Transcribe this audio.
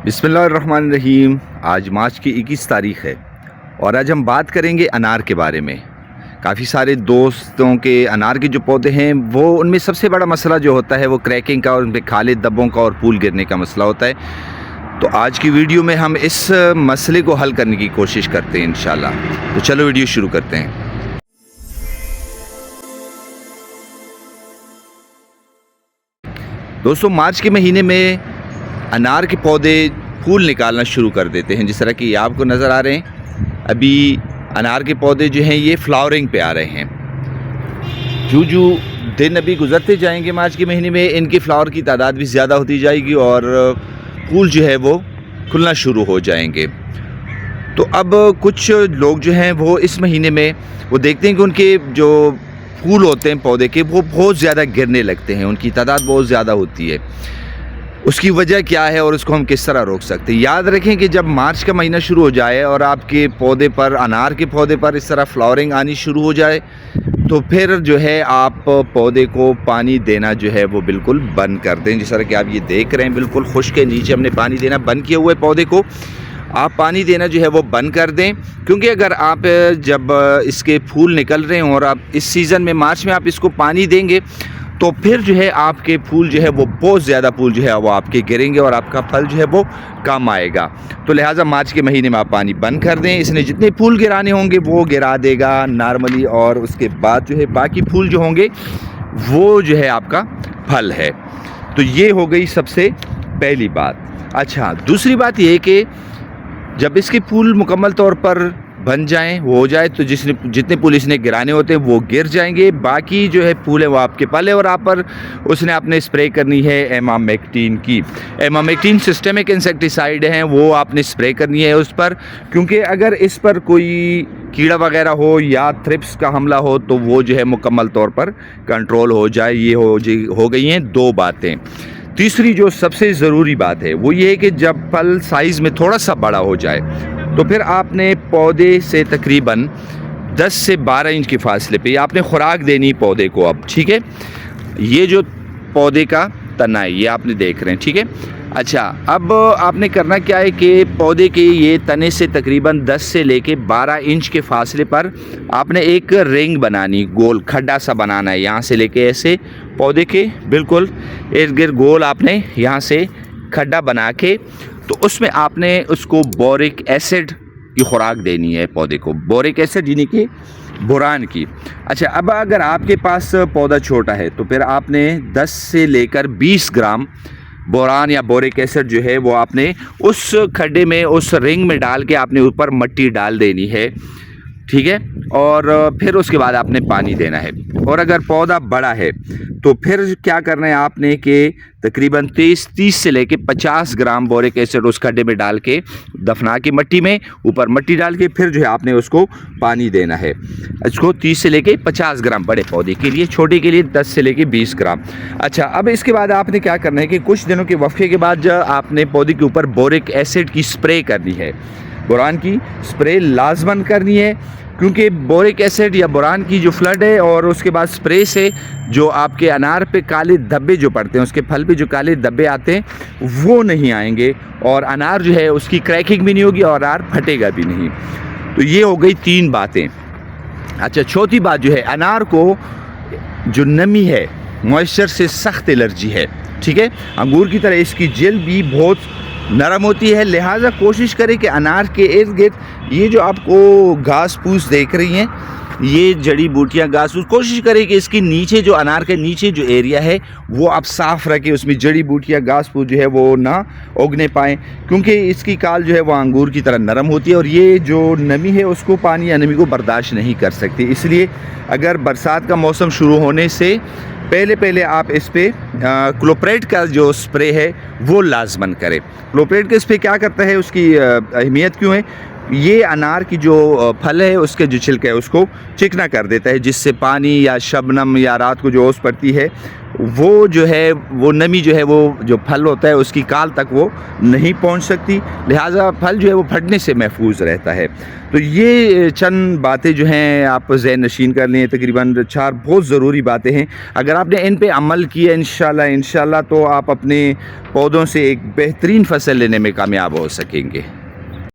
बिस्मिल्लाहिर्रहमानिर्रहीम। आज मार्च की 21 तारीख़ है और आज हम बात करेंगे अनार के बारे में। काफ़ी सारे दोस्तों के अनार के जो पौधे हैं वो उनमें सबसे बड़ा मसला जो होता है वो क्रैकिंग का और उन पर काले धब्बों का और फूल गिरने का मसला होता है। तो आज की वीडियो में हम इस मसले को हल करने की कोशिश करते हैं इंशाल्लाह। तो चलो वीडियो शुरू करते हैं। दोस्तों, मार्च के महीने में अनार के पौधे फूल निकालना शुरू कर देते हैं। जिस तरह कि आपको नज़र आ रहे हैं, अभी अनार के पौधे जो हैं ये फ्लावरिंग पे आ रहे हैं। जो दिन अभी गुजरते जाएंगे मार्च के महीने में, इनकी फ्लावर की तादाद भी ज़्यादा होती जाएगी और फूल जो है वो खुलना शुरू हो जाएंगे। तो अब कुछ लोग जो हैं वो इस महीने में वो देखते हैं कि उनके जो फूल होते हैं पौधे के वो बहुत ज़्यादा गिरने लगते हैं, उनकी तादाद बहुत ज़्यादा होती है। उसकी वजह क्या है और उसको हम किस तरह रोक सकते हैं? याद रखें कि जब मार्च का महीना शुरू हो जाए और आपके पौधे पर, अनार के पौधे पर इस तरह फ्लावरिंग आनी शुरू हो जाए तो फिर जो है आप पौधे को पानी देना जो है वो बिल्कुल बंद कर दें। जिस तरह कि आप ये देख रहे हैं, बिल्कुल खुश्क के नीचे हमने पानी देना बंद किया हुआ है। पौधे को आप पानी देना जो है वो बंद कर दें, क्योंकि अगर आप जब इसके फूल निकल रहे हों और आप इस सीज़न में मार्च में आप इसको पानी देंगे तो फिर जो है आपके फूल जो है वो बहुत ज़्यादा फूल जो है वो आपके गिरेंगे और आपका फल जो है वो कम आएगा। तो लिहाजा मार्च के महीने में आप पानी बंद कर दें। इसने जितने फूल गिराने होंगे वो गिरा देगा नॉर्मली, और उसके बाद जो है बाकी फूल जो होंगे वो जो है आपका फल है। तो ये हो गई सबसे पहली बात। अच्छा, दूसरी बात ये है कि जब इसके फूल मुकम्मल तौर पर बन जाएं, वो हो जाए, तो जितने फूल इसने गिराने होते हैं वो गिर जाएंगे। बाकी जो है फूल है वो आपके फल है और आप पर उसने आपने स्प्रे करनी है एमामेक्टिन की। एमामेक्टिन सिस्टमिक इंसेक्टिसाइड है, वो आपने स्प्रे करनी है उस पर, क्योंकि अगर इस पर कोई कीड़ा वगैरह हो या थ्रिप्स का हमला हो तो वो जो है मुकम्मल तौर पर कंट्रोल हो जाए। ये हो गई हैं दो बातें। तीसरी जो सबसे ज़रूरी बात है वो ये है कि जब फल साइज़ में थोड़ा सा बड़ा हो जाए तो फिर आपने पौधे से तकरीबन 10 से 12 इंच के फासले पे आपने खुराक देनी पौधे को। अब ठीक है, ये जो पौधे का तना है ये आपने देख रहे हैं, ठीक है। अच्छा, अब आपने करना क्या है कि पौधे के ये तने से तकरीबन 10 से लेके 12 इंच के फासले पर आपने एक रिंग बनानी, गोल खड्डा सा बनाना है। यहाँ से लेके ऐसे पौधे के बिल्कुल इर्द गिर्द गोल आपने यहाँ से खड्डा बना के तो उसमें आपने उसको बोरिक एसिड की खुराक देनी है पौधे को, बोरिक एसिड यानी कि बोरान की। अच्छा, अब अगर आपके पास पौधा छोटा है तो फिर आपने 10 से लेकर 20 ग्राम बोरान या बोरिक एसिड जो है वो आपने उस खड्डे में, उस रिंग में डाल के आपने ऊपर मिट्टी डाल देनी है, ठीक है। और फिर उसके बाद आपने पानी देना है। और अगर पौधा बड़ा है तो फिर क्या करना है आपने कि तकरीबन 30 से लेके 50 ग्राम बोरिक एसिड उस खड्डे में डाल के दफना के मिट्टी में ऊपर मिट्टी डाल के फिर जो है आपने उसको पानी देना है। इसको 30 से लेके 50 ग्राम बड़े पौधे के लिए, छोटे के लिए 10 से लेके 20 ग्राम। अच्छा, अब इसके बाद आपने क्या करना है कि कुछ दिनों के वक्फे के बाद आपने पौधे के ऊपर बोरिक एसिड की स्प्रे करनी है, बोरान की स्प्रे लाजमन करनी है, क्योंकि बोरिक एसिड या बोरान की जो फ्लड है और उसके बाद स्प्रे से जो आपके अनार पे काले धब्बे जो पड़ते हैं, उसके फल पे जो काले धब्बे आते हैं वो नहीं आएंगे और अनार जो है उसकी क्रैकिंग भी नहीं होगी और अनार फटेगा भी नहीं। तो ये हो गई 3 बातें। अच्छा, चौथी बात जो है, अनार को जो नमी है, मॉइस्चर से सख्त एलर्जी है, ठीक है। अंगूर की तरह इसकी जेल भी बहुत नरम होती है, लिहाजा कोशिश करें कि अनार के इर्द गिर्द ये जो आपको घास फूस देख रही हैं, ये जड़ी बूटियां घास फूस, कोशिश करें कि इसके नीचे जो अनार के नीचे जो एरिया है वो आप साफ़ रखें, उसमें जड़ी बूटियां घास फूस जो है वो ना उगने पाएँ, क्योंकि इसकी काल जो है वो अंगूर की तरह नरम होती है और ये जो नमी है उसको, पानी या नमी को बर्दाश्त नहीं कर सकती। इसलिए अगर बरसात का मौसम शुरू होने से पहले आप इस पे क्लोप्रेट का जो स्प्रे है वो लाजमन करें। क्लोप्रेट का स्प्रे क्या करता है, उसकी अहमियत क्यों है? ये अनार की जो फल है उसके जो छिलके है उसको चिकना कर देता है, जिससे पानी या शबनम या रात को जो ओस पड़ती है वो जो है वो नमी जो है वो जो फल होता है उसकी काल तक वो नहीं पहुंच सकती, लिहाजा फल जो है वो फटने से महफूज रहता है। तो ये चंद बातें जो हैं आप ज़हन नशीन कर लें, तकरीबन 4 बहुत ज़रूरी बातें हैं। अगर आपने इन पे अमल किया इंशाल्लाह तो आप अपने पौधों से एक बेहतरीन फसल लेने में कामयाब हो सकेंगे।